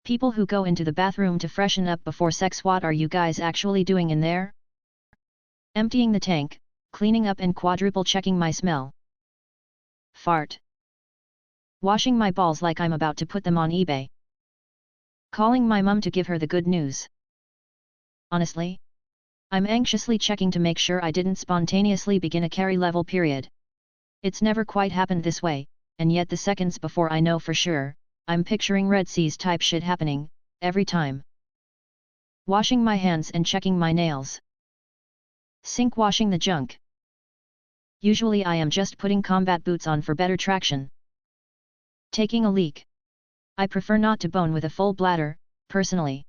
People who go into the bathroom to freshen up before sex, what are you guys actually doing in there? Emptying the tank, cleaning up and quadruple checking my smell. Fart. Washing my balls like I'm about to put them on eBay. Calling my mum to give her the good news. Honestly, I'm anxiously checking to make sure I didn't spontaneously begin a carry level period. It's never quite happened this way, and yet the seconds before I know for sure, I'm picturing Red Seas type shit happening, every time. Washing my hands and checking my nails. Sink washing the junk. Usually I am just putting combat boots on for better traction. Taking a leak. I prefer not to bone with a full bladder, personally.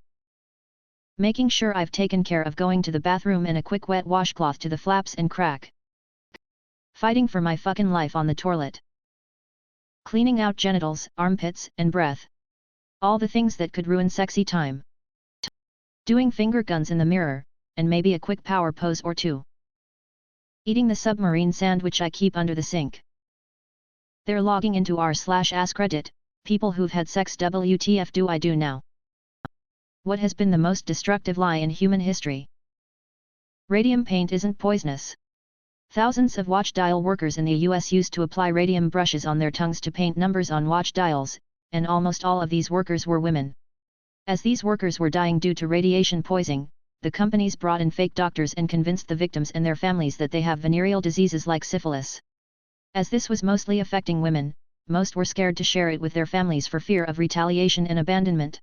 Making sure I've taken care of going to the bathroom and a quick wet washcloth to the flaps and crack. Fighting for my fucking life on the toilet. Cleaning out genitals, armpits, and breath. All the things that could ruin sexy time. Doing finger guns in the mirror, and maybe a quick power pose or two. Eating the submarine sandwich I keep under the sink. They're logging into r/AskReddit, people who've had sex, WTF do I do now? What has been the most destructive lie in human history? Radium paint isn't poisonous. Thousands of watch dial workers in the US used to apply radium brushes on their tongues to paint numbers on watch dials, and almost all of these workers were women. As these workers were dying due to radiation poisoning, the companies brought in fake doctors and convinced the victims and their families that they have venereal diseases like syphilis. As this was mostly affecting women, most were scared to share it with their families for fear of retaliation and abandonment.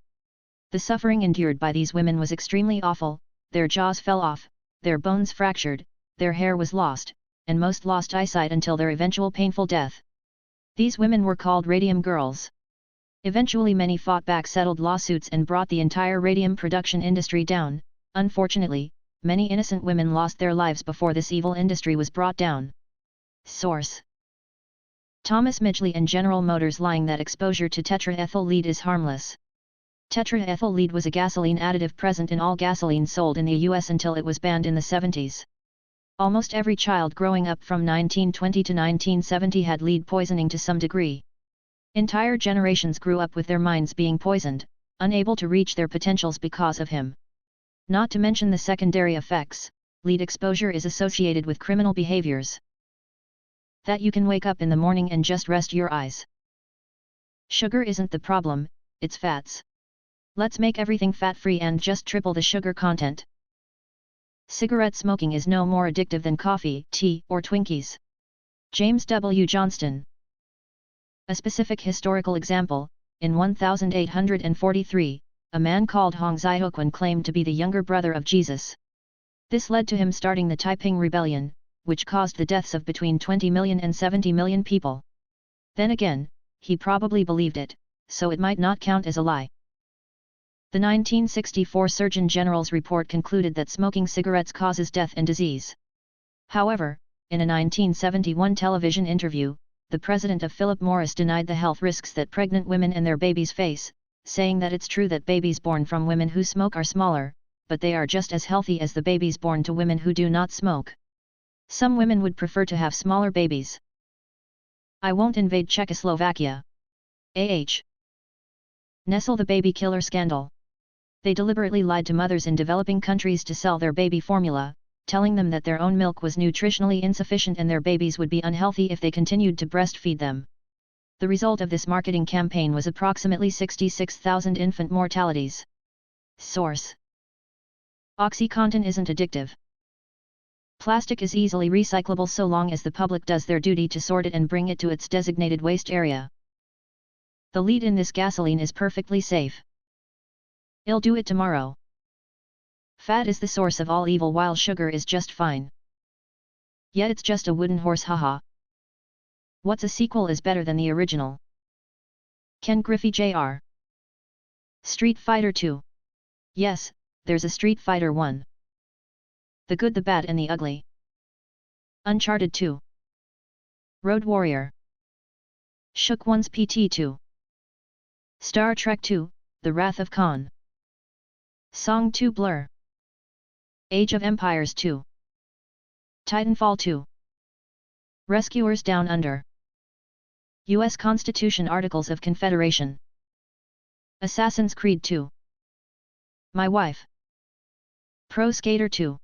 The suffering endured by these women was extremely awful. Their jaws fell off, their bones fractured, their hair was lost, and most lost eyesight until their eventual painful death. These women were called radium girls. Eventually many fought back, settled lawsuits and brought the entire radium production industry down. Unfortunately, many innocent women lost their lives before this evil industry was brought down. Source: Thomas Midgley and General Motors lying that exposure to tetraethyl lead is harmless. Tetraethyl lead was a gasoline additive present in all gasoline sold in the US until it was banned in the 70s. Almost every child growing up from 1920 to 1970 had lead poisoning to some degree. Entire generations grew up with their minds being poisoned, unable to reach their potentials because of him. Not to mention the secondary effects, lead exposure is associated with criminal behaviors. That you can wake up in the morning and just rest your eyes. Sugar isn't the problem, it's fats. Let's make everything fat-free and just triple the sugar content. Cigarette smoking is no more addictive than coffee, tea, or Twinkies. James W. Johnston. A specific historical example: in 1843, a man called Hong Xiaoquan claimed to be the younger brother of Jesus. This led to him starting the Taiping Rebellion, which caused the deaths of between 20 million and 70 million people. Then again, he probably believed it, so it might not count as a lie. The 1964 Surgeon General's report concluded that smoking cigarettes causes death and disease. However, in a 1971 television interview, the president of Philip Morris denied the health risks that pregnant women and their babies face, saying that it's true that babies born from women who smoke are smaller, but they are just as healthy as the babies born to women who do not smoke. Some women would prefer to have smaller babies. I won't invade Czechoslovakia. Nestle the baby killer scandal. They deliberately lied to mothers in developing countries to sell their baby formula, telling them that their own milk was nutritionally insufficient and their babies would be unhealthy if they continued to breastfeed them. The result of this marketing campaign was approximately 66,000 infant mortalities. Source: OxyContin isn't addictive. Plastic is easily recyclable so long as the public does their duty to sort it and bring it to its designated waste area. The lead in this gasoline is perfectly safe. I'll do it tomorrow. Fat is the source of all evil while sugar is just fine. Yet it's just a wooden horse, haha. What's a sequel is better than the original? Ken Griffey Jr. Street Fighter 2. Yes, there's a Street Fighter 1. The Good, the Bad and the Ugly. Uncharted 2. Road Warrior. Shook One's PT2. Star Trek 2, The Wrath of Khan. Song 2 Blur. Age of Empires 2. Titanfall 2. Rescuers Down Under. U.S. Constitution Articles of Confederation. Assassin's Creed 2. My wife. Pro Skater 2.